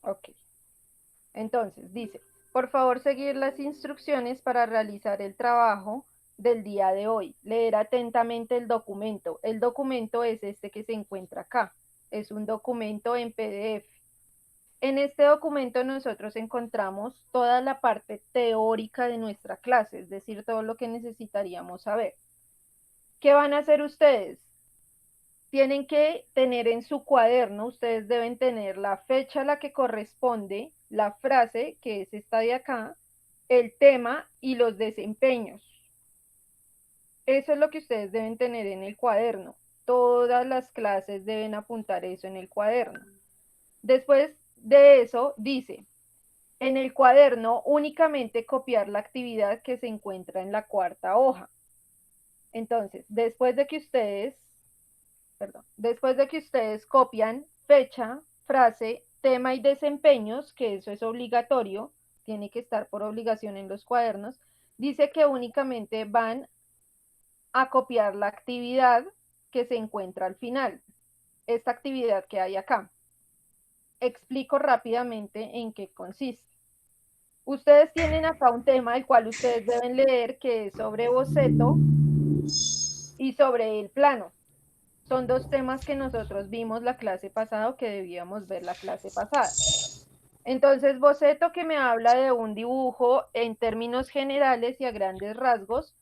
Ok. Entonces, dice, por favor seguir las instrucciones para realizar el trabajo del día de hoy. Leer atentamente el documento. El documento es este que se encuentra acá. Es un documento en PDF. En este documento nosotros encontramos toda la parte teórica de nuestra clase, es decir, todo lo que necesitaríamos saber. ¿Qué van a hacer ustedes? Tienen que tener en su cuaderno, ustedes deben tener la fecha a la que corresponde, la frase, que es esta de acá, el tema y los desempeños. Eso es lo que ustedes deben tener en el cuaderno. Todas las clases deben apuntar eso en el cuaderno. Después de eso, dice, en el cuaderno únicamente copiar la actividad que se encuentra en la cuarta hoja. Entonces, después de que ustedes copian fecha, frase, tema y desempeños, que eso es obligatorio, tiene que estar por obligación en los cuadernos, dice que únicamente van a copiar la actividad que se encuentra al final, esta actividad que hay acá. Explico rápidamente en qué consiste. Ustedes tienen acá un tema el cual ustedes deben leer, que es sobre boceto y sobre el plano. Son dos temas que nosotros vimos la clase pasada o que debíamos ver la clase pasada. Entonces, boceto, que me habla de un dibujo en términos generales y a grandes rasgos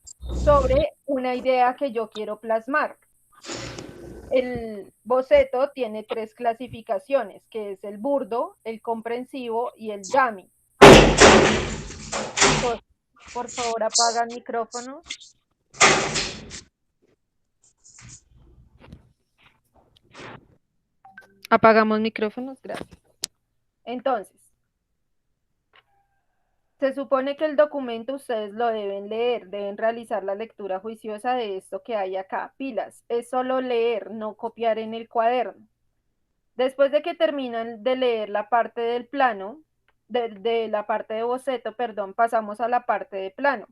sobre una idea que yo quiero plasmar. El boceto tiene 3 clasificaciones, que es el burdo, el comprensivo y el dummy. Entonces, por favor, apaga el micrófono. Apagamos micrófonos, gracias. Entonces, se supone que el documento ustedes lo deben leer, deben realizar la lectura juiciosa de esto que hay acá. Pilas, es solo leer, no copiar en el cuaderno. Después de que terminan de leer la parte del plano, de la parte de boceto, perdón, pasamos a la parte de plano.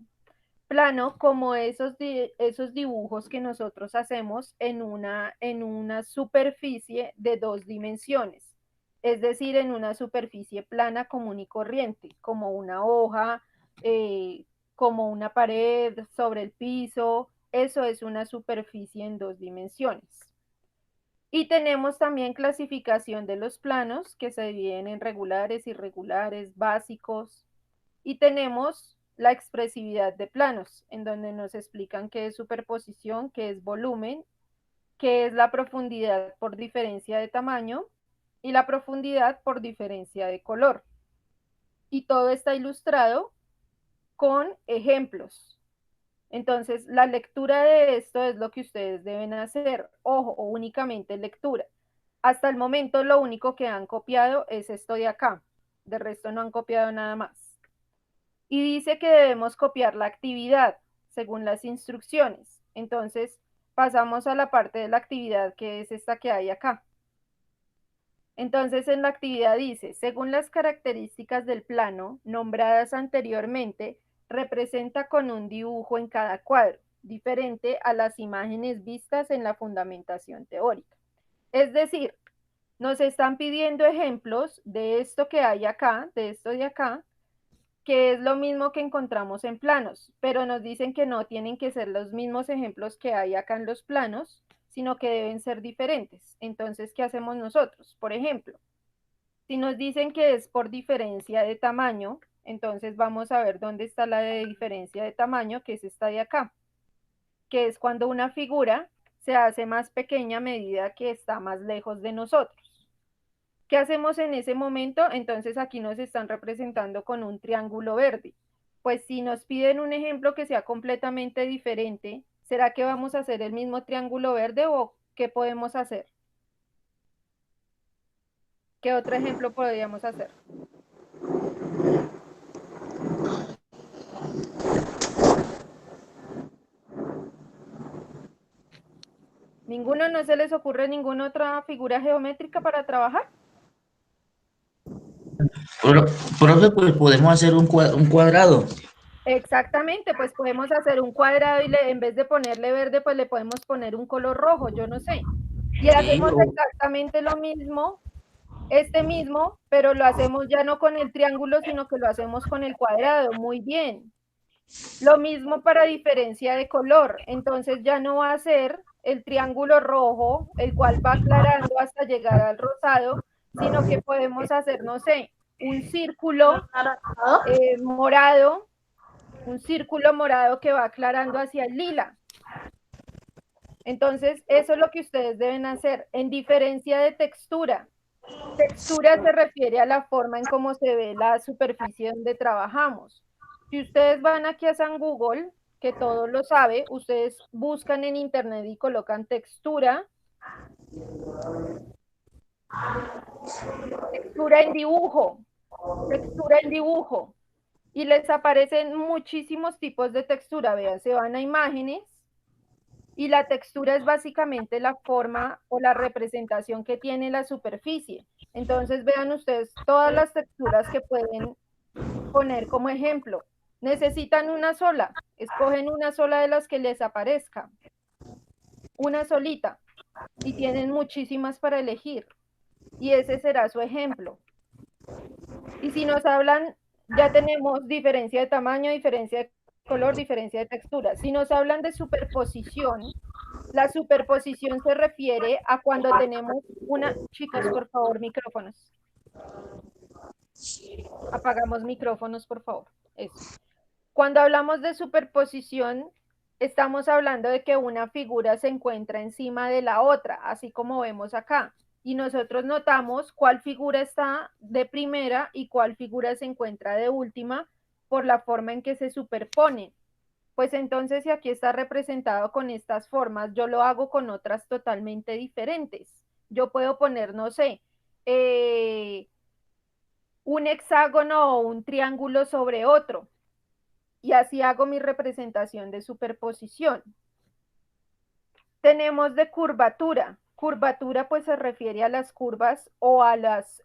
Plano como esos dibujos que nosotros hacemos en una superficie de 2 dimensiones, es decir, en una superficie plana común y corriente, como una hoja, como una pared sobre el piso. Eso es una superficie en 2 dimensiones. Y tenemos también clasificación de los planos, que se dividen en regulares, irregulares, básicos. Y tenemos la expresividad de planos, en donde nos explican qué es superposición, qué es volumen, qué es la profundidad por diferencia de tamaño y la profundidad por diferencia de color. Y todo está ilustrado con ejemplos. Entonces, la lectura de esto es lo que ustedes deben hacer. Ojo, únicamente lectura. Hasta el momento lo único que han copiado es esto de acá. De resto no han copiado nada más. Y dice que debemos copiar la actividad según las instrucciones. Entonces, pasamos a la parte de la actividad, que es esta que hay acá. Entonces, en la actividad dice, según las características del plano nombradas anteriormente, representa con un dibujo en cada cuadro, diferente a las imágenes vistas en la fundamentación teórica. Es decir, nos están pidiendo ejemplos de esto que hay acá, de esto de acá, que es lo mismo que encontramos en planos, pero nos dicen que no tienen que ser los mismos ejemplos que hay acá en los planos, sino que deben ser diferentes. Entonces, ¿qué hacemos nosotros? Por ejemplo, si nos dicen que es por diferencia de tamaño, entonces vamos a ver dónde está la de diferencia de tamaño, que es esta de acá, que es cuando una figura se hace más pequeña a medida que está más lejos de nosotros. ¿Qué hacemos en ese momento? Entonces aquí nos están representando con un triángulo verde. Pues si nos piden un ejemplo que sea completamente diferente, ¿será que vamos a hacer el mismo triángulo verde o qué podemos hacer? ¿Qué otro ejemplo podríamos hacer? ¿Ninguno? ¿No se les ocurre ninguna otra figura geométrica para trabajar? Pro- Profe, pues podemos hacer un cuadrado. Exactamente, pues podemos hacer un cuadrado y en vez de ponerle verde, pues le podemos poner un color rojo, yo no sé. Y Sí, hacemos exactamente lo mismo Este mismo, pero lo hacemos ya no con el triángulo, sino que lo hacemos con el cuadrado. Muy bien. Lo mismo para diferencia de color. Entonces ya no va a ser el triángulo rojo, el cual va aclarando hasta llegar al rosado, sino que podemos hacer, no sé, un círculo morado, un círculo morado que va aclarando hacia el lila. Entonces, eso es lo que ustedes deben hacer. En diferencia de textura, textura se refiere a la forma en cómo se ve la superficie donde trabajamos. Si ustedes van aquí a San Google, que todo lo sabe, ustedes buscan en internet y colocan textura, textura en dibujo, y les aparecen muchísimos tipos de textura. Vean, se van a imágenes y la textura es básicamente la forma o la representación que tiene la superficie. Entonces vean ustedes todas las texturas que pueden poner como ejemplo. Necesitan una sola, escogen una sola de las que les aparezca, una solita, y tienen muchísimas para elegir. Y ese será su ejemplo. Y si nos hablan, ya tenemos diferencia de tamaño, diferencia de color, diferencia de textura. Si nos hablan de superposición, la superposición se refiere a cuando tenemos una, chicos, por favor, micrófonos. Apagamos micrófonos, por favor. Eso. Cuando hablamos de superposición, estamos hablando de que una figura se encuentra encima de la otra, así como vemos acá. Y nosotros notamos cuál figura está de primera y cuál figura se encuentra de última por la forma en que se superponen. Pues entonces, si aquí está representado con estas formas, yo lo hago con otras totalmente diferentes. Yo puedo poner, no sé, un hexágono o un triángulo sobre otro. Y así hago mi representación de superposición. Tenemos de curvatura. Curvatura pues se refiere a las curvas o a las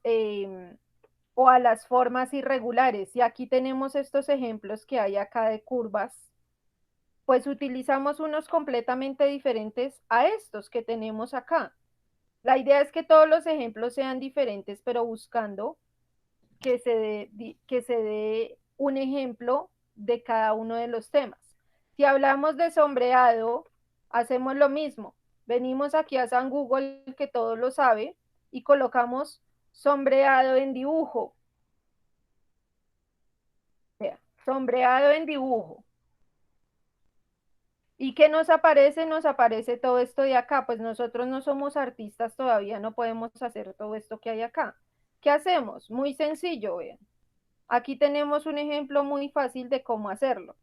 formas irregulares. Y aquí tenemos estos ejemplos que hay acá de curvas. Pues utilizamos unos completamente diferentes a estos que tenemos acá. La idea es que todos los ejemplos sean diferentes, pero buscando que se dé un ejemplo de cada uno de los temas. Si hablamos de sombreado, hacemos lo mismo. Venimos aquí a San Google, que todo lo sabe, y colocamos sombreado en dibujo. Sombreado en dibujo. ¿Y qué nos aparece? Nos aparece todo esto de acá. Pues nosotros no somos artistas todavía, no podemos hacer todo esto que hay acá. ¿Qué hacemos? Muy sencillo, vean. Aquí tenemos un ejemplo muy fácil de cómo hacerlo.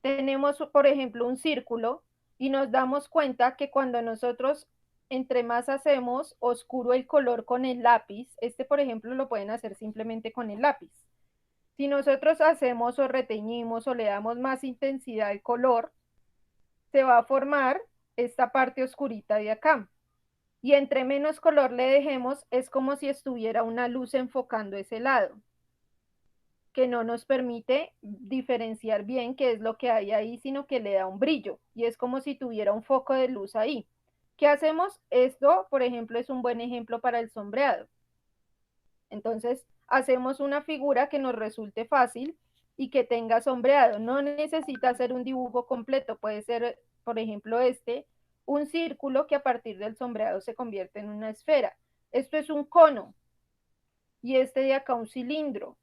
Tenemos, por ejemplo, un círculo y nos damos cuenta que cuando nosotros, entre más hacemos oscuro el color con el lápiz, este, por ejemplo, lo pueden hacer simplemente con el lápiz. Si nosotros hacemos o reteñimos o le damos más intensidad al color, se va a formar esta parte oscurita de acá. Y entre menos color le dejemos, es como si estuviera una luz enfocando ese lado, que no nos permite diferenciar bien qué es lo que hay ahí, sino que le da un brillo y es como si tuviera un foco de luz ahí. ¿Qué hacemos? Esto, por ejemplo, es un buen ejemplo para el sombreado. Entonces, hacemos una figura que nos resulte fácil y que tenga sombreado. No necesita hacer un dibujo completo, puede ser, por ejemplo, un círculo que a partir del sombreado se convierte en una esfera. Esto es un cono y este de acá un cilindro.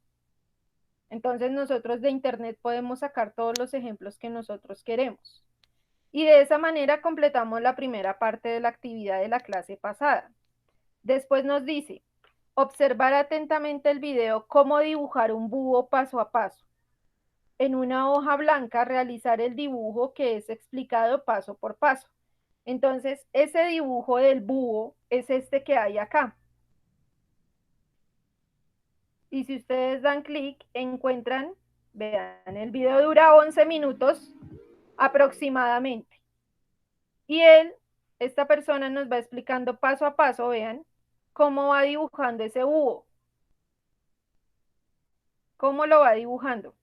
Entonces nosotros de internet podemos sacar todos los ejemplos que nosotros queremos. Y de esa manera completamos la primera parte de la actividad de la clase pasada. Después nos dice, observar atentamente el video cómo dibujar un búho paso a paso. En una hoja blanca realizar el dibujo que es explicado paso por paso. Entonces, ese dibujo del búho es este que hay acá. Y si ustedes dan clic, encuentran, vean, el video dura 11 minutos aproximadamente. Y esta persona nos va explicando paso a paso, vean, cómo va dibujando ese búho. Cómo lo va dibujando.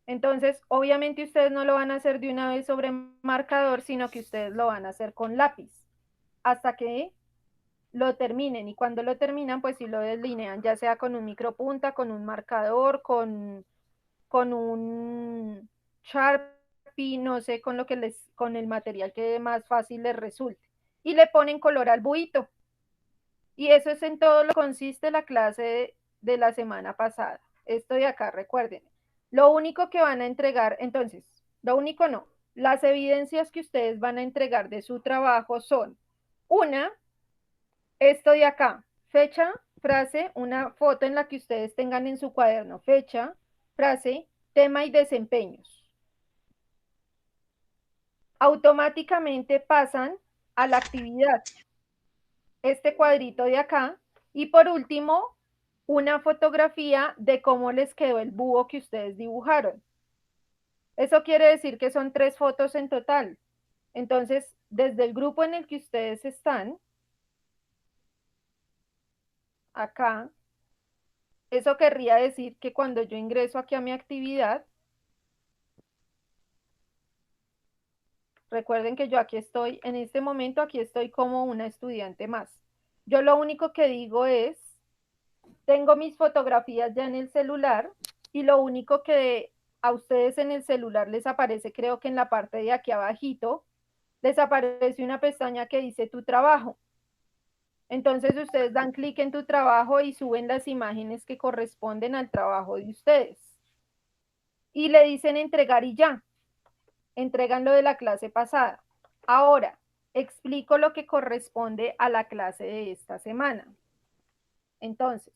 Entonces, obviamente ustedes no lo van a hacer de una vez sobre marcador, sino que ustedes lo van a hacer con lápiz, hasta que lo terminen, y cuando lo terminan, pues sí lo delinean, ya sea con un micropunta, con un marcador, con un Sharpie, no sé, con lo que con el material que más fácil les resulte. Y le ponen color al buito. Y eso es en todo lo que consiste la clase de la semana pasada. Esto de acá, recuerden. Lo único que van a entregar, entonces, lo único no, las evidencias que ustedes van a entregar de su trabajo son una, esto de acá, fecha, frase, una foto en la que ustedes tengan en su cuaderno, fecha, frase, tema y desempeños. Automáticamente pasan a la actividad, este cuadrito de acá, y por último, una fotografía de cómo les quedó el búho que ustedes dibujaron. Eso quiere decir que son 3 fotos en total. Entonces, desde el grupo en el que ustedes están, acá, eso querría decir que cuando yo ingreso aquí a mi actividad, recuerden que yo aquí estoy, en este momento aquí estoy como una estudiante más. Yo lo único que digo es, tengo mis fotografías ya en el celular y lo único que a ustedes en el celular les aparece, creo que en la parte de aquí abajito, les aparece una pestaña que dice tu trabajo. Entonces ustedes dan clic en tu trabajo y suben las imágenes que corresponden al trabajo de ustedes. Y le dicen entregar y ya. Entregan lo de la clase pasada. Ahora, explico lo que corresponde a la clase de esta semana. Entonces,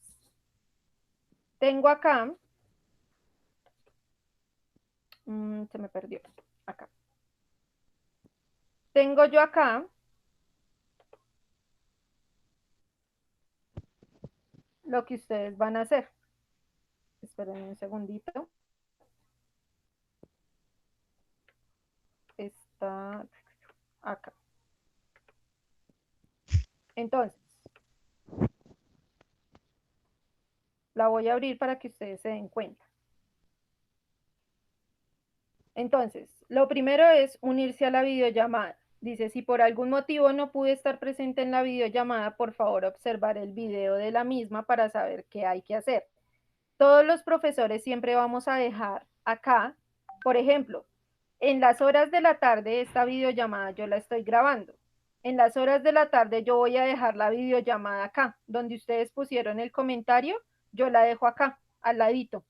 tengo acá, se me perdió, acá. Tengo yo acá lo que ustedes van a hacer. Esperen un segundito. Está acá. Entonces, la voy a abrir para que ustedes se den cuenta. Entonces, lo primero es unirse a la videollamada. Dice, si por algún motivo no pude estar presente en la videollamada, por favor observar el video de la misma para saber qué hay que hacer. Todos los profesores siempre vamos a dejar acá, por ejemplo, en las horas de la tarde esta videollamada yo la estoy grabando. En las horas de la tarde yo voy a dejar la videollamada acá, donde ustedes pusieron el comentario, yo la dejo acá, al ladito.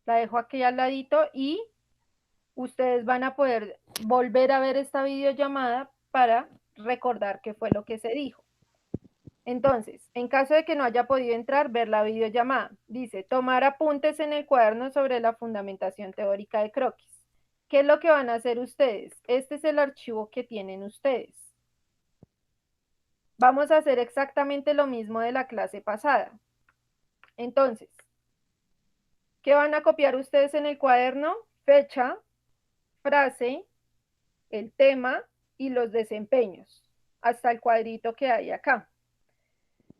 La dejo aquí al ladito y ustedes van a poder volver a ver esta videollamada para recordar qué fue lo que se dijo. Entonces, en caso de que no haya podido entrar, ver la videollamada. Dice, tomar apuntes en el cuaderno sobre la fundamentación teórica de croquis. ¿Qué es lo que van a hacer ustedes? Este es el archivo que tienen ustedes. Vamos a hacer exactamente lo mismo de la clase pasada. Entonces, ¿qué van a copiar ustedes en el cuaderno? Fecha, frase, el tema y los desempeños, hasta el cuadrito que hay acá.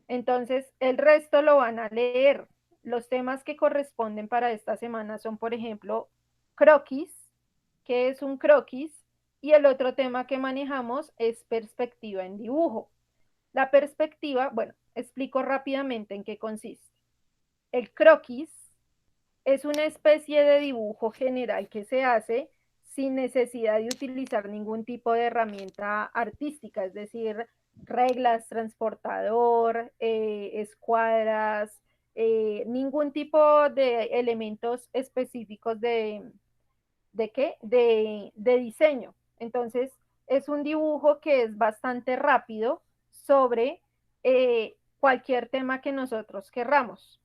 Entonces, el resto lo van a leer. Los temas que corresponden para esta semana son, por ejemplo, croquis, ¿qué es un croquis? Y el otro tema que manejamos es perspectiva en dibujo. La perspectiva, bueno, explico rápidamente en qué consiste. El croquis es una especie de dibujo general que se hace sin necesidad de utilizar ningún tipo de herramienta artística, es decir, reglas, transportador, escuadras, ningún tipo de elementos específicos ¿de qué? De diseño. Entonces, es un dibujo que es bastante rápido sobre cualquier tema que nosotros querramos.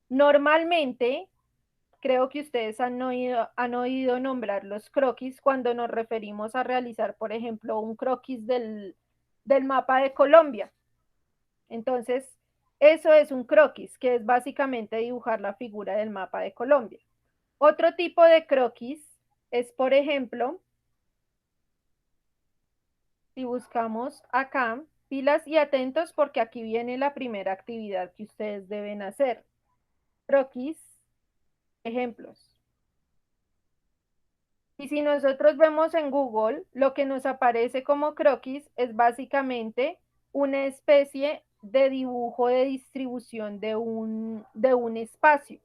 Normalmente, creo que ustedes han oído nombrar los croquis cuando nos referimos a realizar, por ejemplo, un croquis del mapa de Colombia. Entonces, eso es un croquis, que es básicamente dibujar la figura del mapa de Colombia. Otro tipo de croquis es, por ejemplo, si buscamos acá, pilas y atentos porque aquí viene la primera actividad que ustedes deben hacer. Croquis, ejemplos. Y si nosotros vemos en Google, lo que nos aparece como croquis es básicamente una especie de dibujo de distribución de un espacio.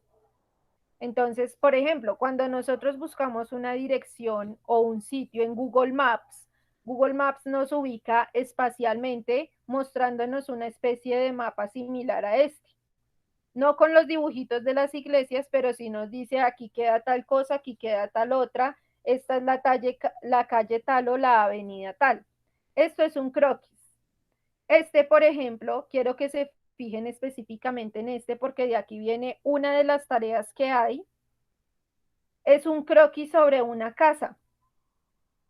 Entonces, por ejemplo, cuando nosotros buscamos una dirección o un sitio en Google Maps nos ubica espacialmente mostrándonos una especie de mapa similar a este. No con los dibujitos de las iglesias, pero sí nos dice aquí queda tal cosa, aquí queda tal otra, esta es la calle tal o la avenida tal. Esto es un croquis. Este, por ejemplo, quiero que se fijen específicamente en este porque de aquí viene una de las tareas que hay. Es un croquis sobre una casa.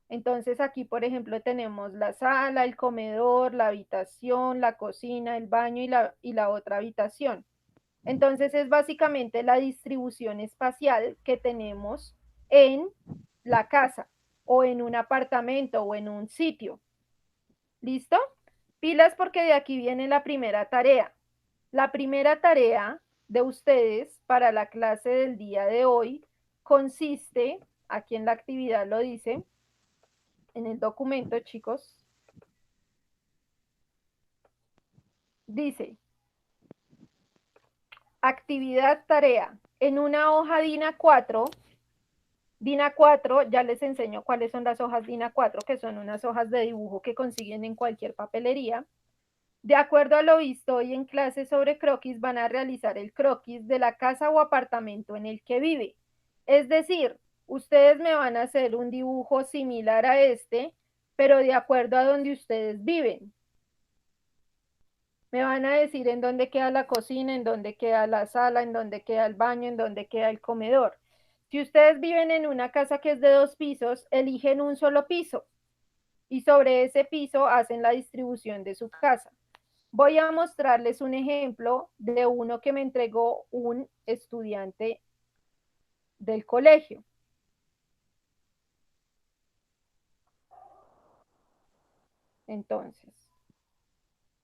Entonces aquí, por ejemplo, tenemos la sala, el comedor, la habitación, la cocina, el baño y la otra habitación. Entonces es básicamente la distribución espacial que tenemos en la casa o en un apartamento o en un sitio. ¿Listo? Pilas porque de aquí viene la primera tarea. La primera tarea de ustedes para la clase del día de hoy consiste, aquí en la actividad lo dice, en el documento, chicos, dice, actividad tarea. En una hoja DIN A4, DIN A4, ya les enseño cuáles son las hojas DIN A4, que son unas hojas de dibujo que consiguen en cualquier papelería. De acuerdo a lo visto hoy en clase sobre croquis, van a realizar el croquis de la casa o apartamento en el que vive. Es decir, ustedes me van a hacer un dibujo similar a este, pero de acuerdo a donde ustedes viven. Me van a decir en dónde queda la cocina, en dónde queda la sala, en dónde queda el baño, en dónde queda el comedor. Si ustedes viven en una casa que es de 2 pisos, eligen un solo piso y sobre ese piso hacen la distribución de su casa. Voy a mostrarles un ejemplo de uno que me entregó un estudiante del colegio. Entonces,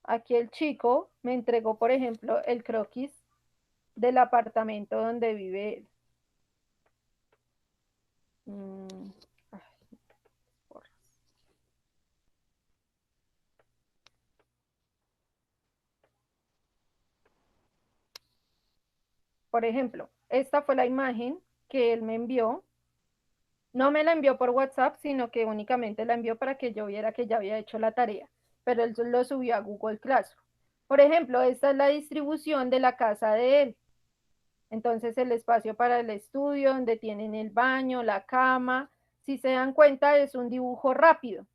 aquí el chico me entregó, por ejemplo, el croquis del apartamento donde vive él. Ay, por ejemplo, esta fue la imagen que él me envió. No me la envió por WhatsApp, sino que únicamente la envió para que yo viera que ya había hecho la tarea, pero él lo subió a Google Classroom. Por ejemplo, esta es la distribución de la casa de él. Entonces el espacio para el estudio, donde tienen el baño, la cama. Si se dan cuenta, es un dibujo rápido.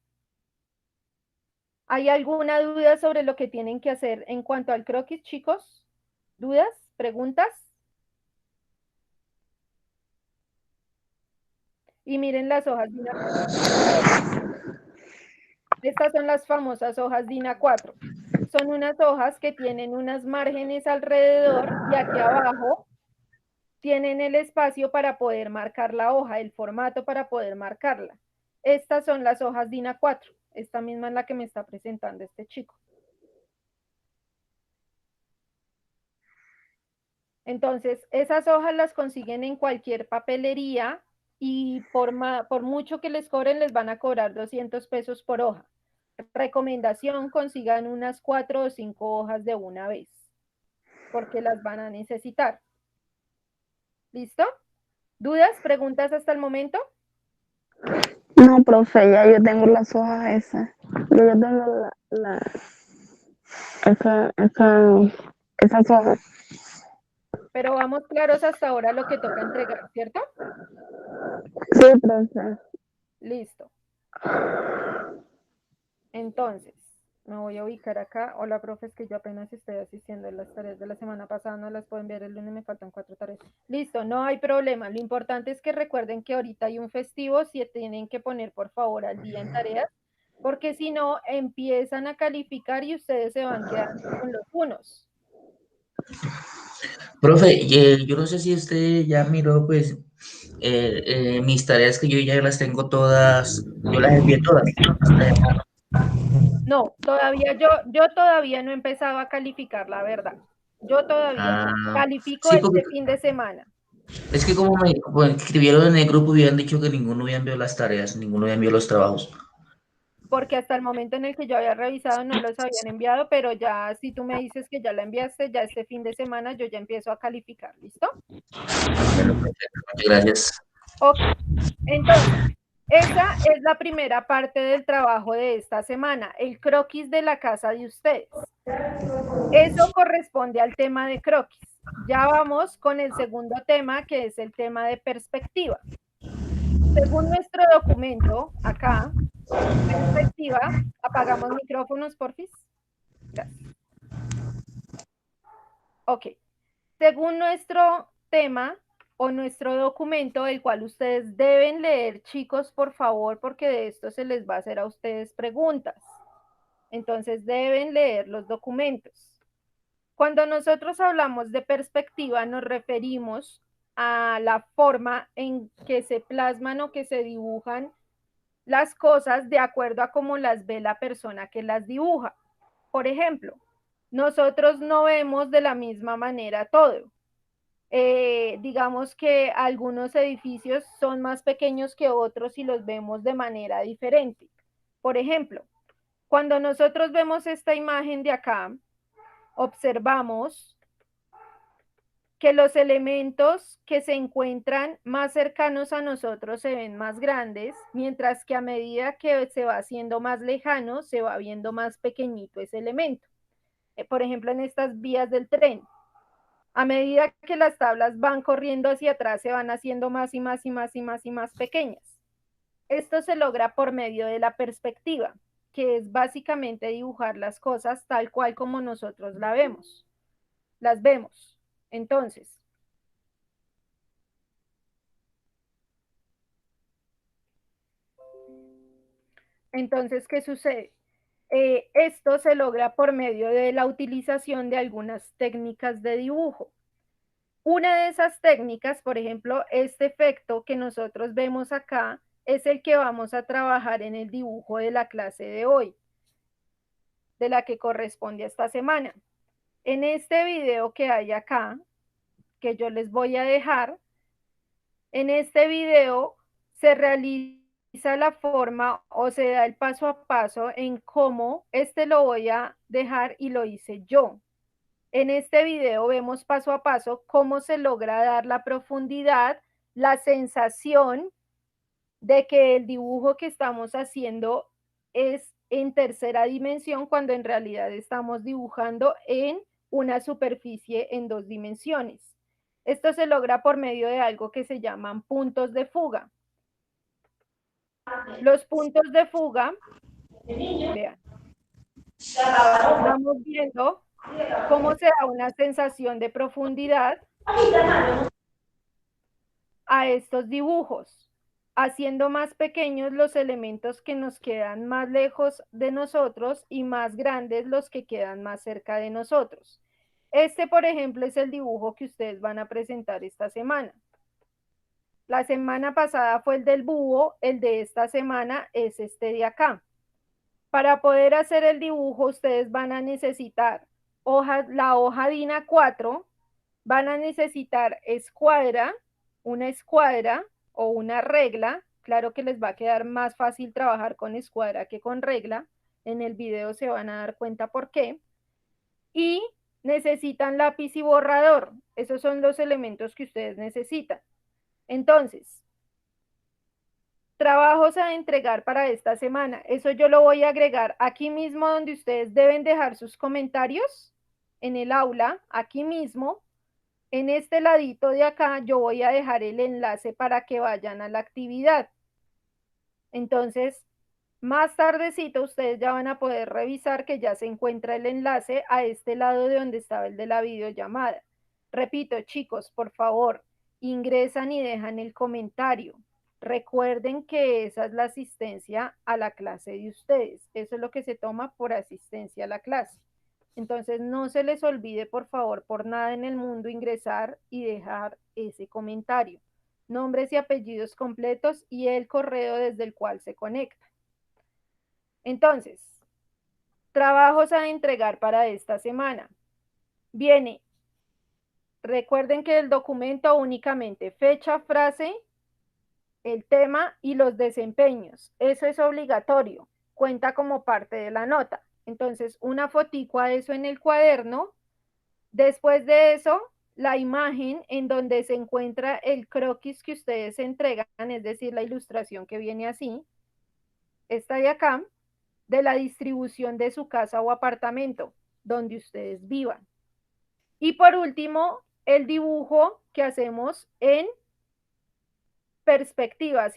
¿Hay alguna duda sobre lo que tienen que hacer en cuanto al croquis, chicos? ¿Dudas? ¿Preguntas? Y miren las hojas DIN A4. Estas son las famosas hojas DIN A4. Son unas hojas que tienen unas márgenes alrededor y aquí abajo tienen el espacio para poder marcar la hoja, el formato para poder marcarla. Estas son las hojas DIN A4. Esta misma es la que me está presentando este chico. Entonces, esas hojas las consiguen en cualquier papelería y por mucho que les cobren, les van a cobrar 200 pesos por hoja. Recomendación, consigan unas 4 o 5 hojas de una vez, porque las van a necesitar. ¿Listo? ¿Dudas? ¿Preguntas hasta el momento? No, profe, ya yo tengo las hojas esas. Yo ya tengo esas hojas. Pero vamos claros hasta ahora lo que toca entregar, ¿cierto? Sí, profe. Listo. Entonces, me voy a ubicar acá. Hola, profe, es que yo apenas estoy asistiendo a las tareas de la semana pasada, no las puedo enviar el lunes, me faltan 4 tareas. Listo, no hay problema. Lo importante es que recuerden que ahorita hay un festivo, si tienen que poner por favor al día en tareas, porque si no, empiezan a calificar y ustedes se van quedando con los unos. Profe, yo no sé si usted ya miró, pues, mis tareas que yo ya las tengo todas, yo las envié todas. No, todavía yo todavía no he empezado a calificar, la verdad. Yo todavía no. Ah, Califico sí, porque, este fin de semana. Es que como escribieron en el grupo, habían dicho que ninguno había enviado las tareas, ninguno había enviado los trabajos. Porque hasta el momento en el que yo había revisado no los habían enviado, pero ya si tú me dices que ya la enviaste, ya este fin de semana yo ya empiezo a calificar, ¿listo? Bueno, perfecto, muchas gracias. Ok, entonces, esa es la primera parte del trabajo de esta semana, el croquis de la casa de ustedes. Eso corresponde al tema de croquis. Ya vamos con el segundo tema, que es el tema de perspectiva. Según nuestro documento, acá, perspectiva, apagamos micrófonos, porfis. Gracias. Ok. Según nuestro tema o nuestro documento, el cual ustedes deben leer, chicos, por favor, porque de esto se les va a hacer a ustedes preguntas. Entonces deben leer los documentos. Cuando nosotros hablamos de perspectiva, nos referimos a la forma en que se plasman o que se dibujan las cosas de acuerdo a cómo las ve la persona que las dibuja. Por ejemplo, nosotros no vemos de la misma manera todo. Digamos que algunos edificios son más pequeños que otros y los vemos de manera diferente. Por ejemplo, cuando nosotros vemos esta imagen de acá, observamos que los elementos que se encuentran más cercanos a nosotros se ven más grandes, mientras que a medida que se va haciendo más lejano, se va viendo más pequeñito ese elemento. Por ejemplo, en estas vías del tren, a medida que las tablas van corriendo hacia atrás, se van haciendo más y más y más y más y más pequeñas. Esto se logra por medio de la perspectiva, que es básicamente dibujar las cosas tal cual como nosotros las vemos. Entonces, ¿qué sucede? Esto se logra por medio de la utilización de algunas técnicas de dibujo. Una de esas técnicas, por ejemplo, este efecto que nosotros vemos acá, es el que vamos a trabajar en el dibujo de la clase de hoy, de la que corresponde a esta semana. En este video que hay acá, que yo les voy a dejar, en este video se realiza la forma o se da el paso a paso en cómo lo voy a dejar y lo hice yo. En este video vemos paso a paso cómo se logra dar la profundidad, la sensación de que el dibujo que estamos haciendo es en tercera dimensión cuando en realidad estamos dibujando en una superficie en 2 dimensiones. Esto se logra por medio de algo que se llaman puntos de fuga. Los puntos de fuga, vean, estamos viendo cómo se da una sensación de profundidad a estos dibujos, haciendo más pequeños los elementos que nos quedan más lejos de nosotros y más grandes los que quedan más cerca de nosotros. Este, por ejemplo, es el dibujo que ustedes van a presentar esta semana. La semana pasada fue el del búho, el de esta semana es este de acá. Para poder hacer el dibujo, ustedes van a necesitar la hoja DIN A4, van a necesitar una escuadra o una regla. Claro que les va a quedar más fácil trabajar con escuadra que con regla. En el video se van a dar cuenta por qué. Y necesitan lápiz y borrador. Esos son los elementos que ustedes necesitan. Entonces, trabajos a entregar para esta semana. Eso yo lo voy a agregar aquí mismo donde ustedes deben dejar sus comentarios en el aula, aquí mismo. En este ladito de acá yo voy a dejar el enlace para que vayan a la actividad. Entonces, más tardecito ustedes ya van a poder revisar que ya se encuentra el enlace a este lado de donde estaba el de la videollamada. Repito, chicos, por favor, ingresan y dejan el comentario. Recuerden que esa es la asistencia a la clase de ustedes. Eso es lo que se toma por asistencia a la clase. Entonces, no se les olvide, por favor, por nada en el mundo ingresar y dejar ese comentario. Nombres y apellidos completos y el correo desde el cual se conecta. Entonces, trabajos a entregar para esta semana. Viene Recuerden que el documento únicamente fecha, frase, el tema y los desempeños. Eso es obligatorio, cuenta como parte de la nota. Entonces, una fotico a eso en el cuaderno. Después de eso, la imagen en donde se encuentra el croquis que ustedes entregan, es decir, la ilustración que viene así, esta de acá, de la distribución de su casa o apartamento donde ustedes vivan. Y por último, el dibujo que hacemos en perspectiva,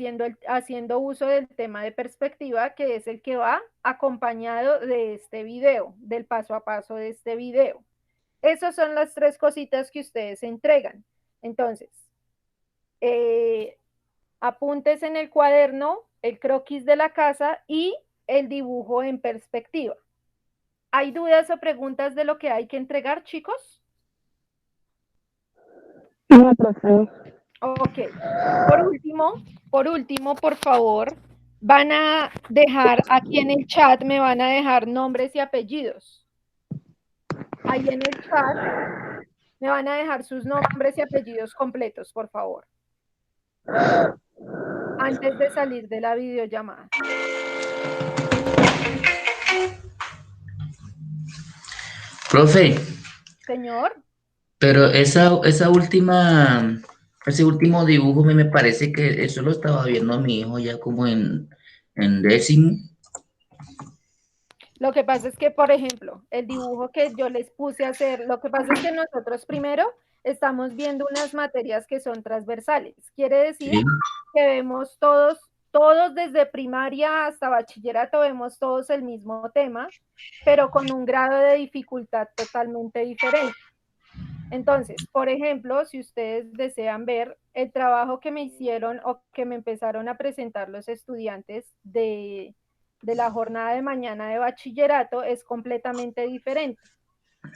haciendo uso del tema de perspectiva, que es el que va acompañado de este video, del paso a paso de este video. Esas son las tres cositas que ustedes entregan. Entonces, apuntes en el cuaderno, el croquis de la casa y el dibujo en perspectiva. ¿Hay dudas o preguntas de lo que hay que entregar, chicos? No, profe. Ok. Por último, por favor, van a dejar aquí en el chat, me van a dejar nombres y apellidos. Ahí en el chat me van a dejar sus nombres y apellidos completos, por favor. Antes de salir de la videollamada. Profe, Señor. pero ese último dibujo me parece que eso lo estaba viendo mi hijo ya como en décimo. Lo que pasa es que, por ejemplo, el dibujo que yo les puse a hacer, lo que pasa es que nosotros primero estamos viendo unas materias que son transversales. Quiere decir Sí. que vemos todos desde primaria hasta bachillerato, vemos todos el mismo tema, pero con un grado de dificultad totalmente diferente. Entonces, por ejemplo, si ustedes desean ver el trabajo que me hicieron o que me empezaron a presentar los estudiantes de la jornada de mañana de bachillerato, es completamente diferente.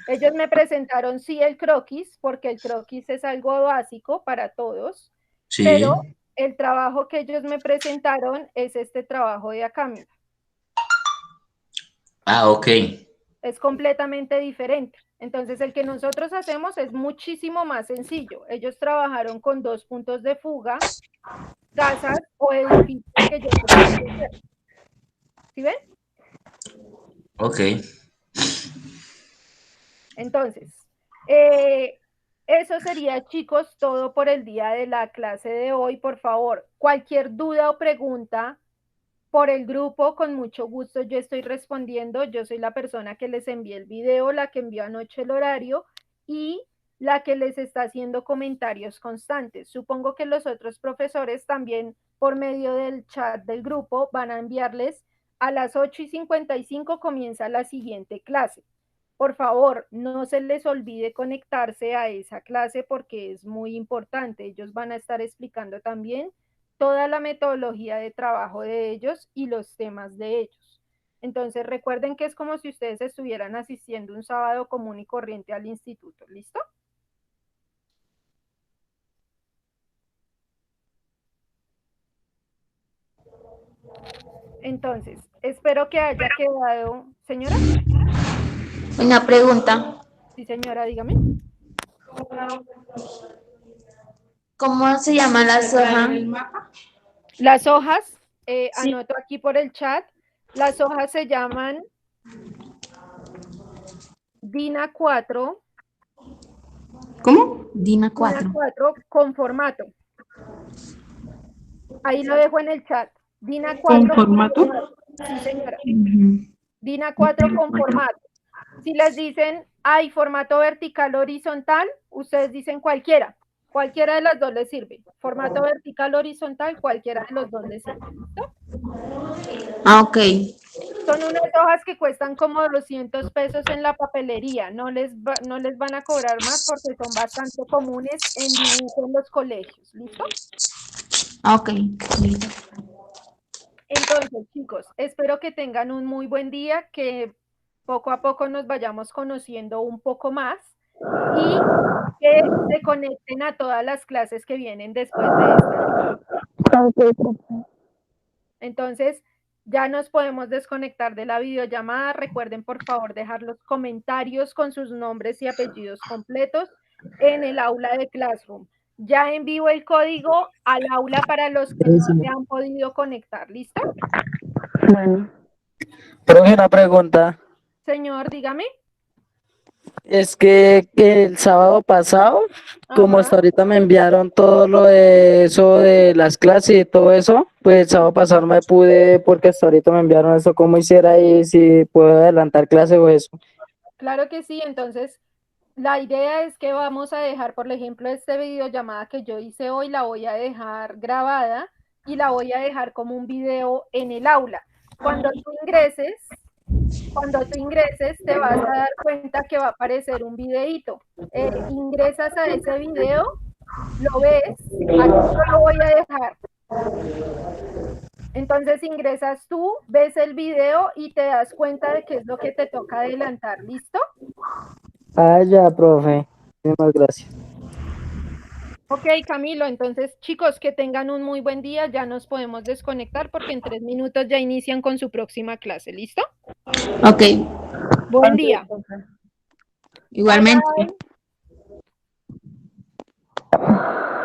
Ellos me presentaron sí el croquis, porque el croquis es algo básico para todos, pero Sí. el trabajo que ellos me presentaron es este trabajo de acá, mira. Ah, ok. Es completamente diferente. Entonces, el que nosotros hacemos es muchísimo más sencillo. Ellos trabajaron con 2 puntos de fuga, casas o edificios que yo les puse a hacer. ¿Sí ven? Ok. Entonces, eso sería, chicos, todo por el día de la clase de hoy. Por favor, cualquier duda o pregunta por el grupo, con mucho gusto yo estoy respondiendo. Yo soy la persona que les envié el video, la que envió anoche el horario y la que les está haciendo comentarios constantes. Supongo que los otros profesores también por medio del chat del grupo van a enviarles a las 8:55 comienza la siguiente clase. Por favor, no se les olvide conectarse a esa clase porque es muy importante. Ellos van a estar explicando también toda la metodología de trabajo de ellos y los temas de ellos. Entonces recuerden que es como si ustedes estuvieran asistiendo un sábado común y corriente al instituto. ¿Listo? Entonces, espero que haya quedado... ¿Señora? Una pregunta. Sí, señora, dígame. ¿Cómo se llama la soja? Las hojas, Sí. anoto aquí por el chat, las hojas se llaman DINA 4. ¿Cómo? DINA 4. DINA 4 con formato. Ahí lo dejo en el chat. DINA 4 ¿Con formato? Sí, señora. Uh-huh. DINA 4 con formato. Si les dicen, hay formato vertical horizontal, ustedes dicen cualquiera. Cualquiera de las dos les sirve. Formato vertical horizontal, cualquiera de los dos les sirve. ¿Listo? Ah, ok. Son unas hojas que cuestan como 200 pesos en la papelería. No les van a cobrar más porque son bastante comunes en dibujo en los colegios. ¿Listo? Ah, ok. Listo. Entonces, chicos, espero que tengan un muy buen día, que poco a poco nos vayamos conociendo un poco más y que se conecten a todas las clases que vienen después de esta. Ok, profe. Entonces, ya nos podemos desconectar de la videollamada. Recuerden, por favor, dejar los comentarios con sus nombres y apellidos completos. en el aula de Classroom. Ya envío el código al aula para los que no se han podido conectar. ¿Listo? Bueno, Profe, una pregunta. Señor, dígame. Es que el sábado pasado, como Ajá. hasta ahorita me enviaron todo lo de eso de las clases y todo eso, pues el sábado pasado no me pude porque hasta ahorita me enviaron eso, cómo hiciera y si puedo adelantar clase o eso. Claro que sí, entonces la idea es que vamos a dejar, por ejemplo, esta videollamada que yo hice hoy, la voy a dejar grabada y la voy a dejar como un video en el aula. Cuando tú ingreses, te vas a dar cuenta que va a aparecer un videíto. Ingresas a ese video, lo ves, aquí yo lo voy a dejar. Entonces ingresas tú, ves el video y te das cuenta de qué es lo que te toca adelantar. ¿Listo? Ah, ya, profe. Muchísimas gracias. Ok, Camilo, entonces chicos, que tengan un muy buen día, ya nos podemos desconectar porque en 3 minutos ya inician con su próxima clase, ¿listo? Ok, Buen día. igualmente. Bye, bye.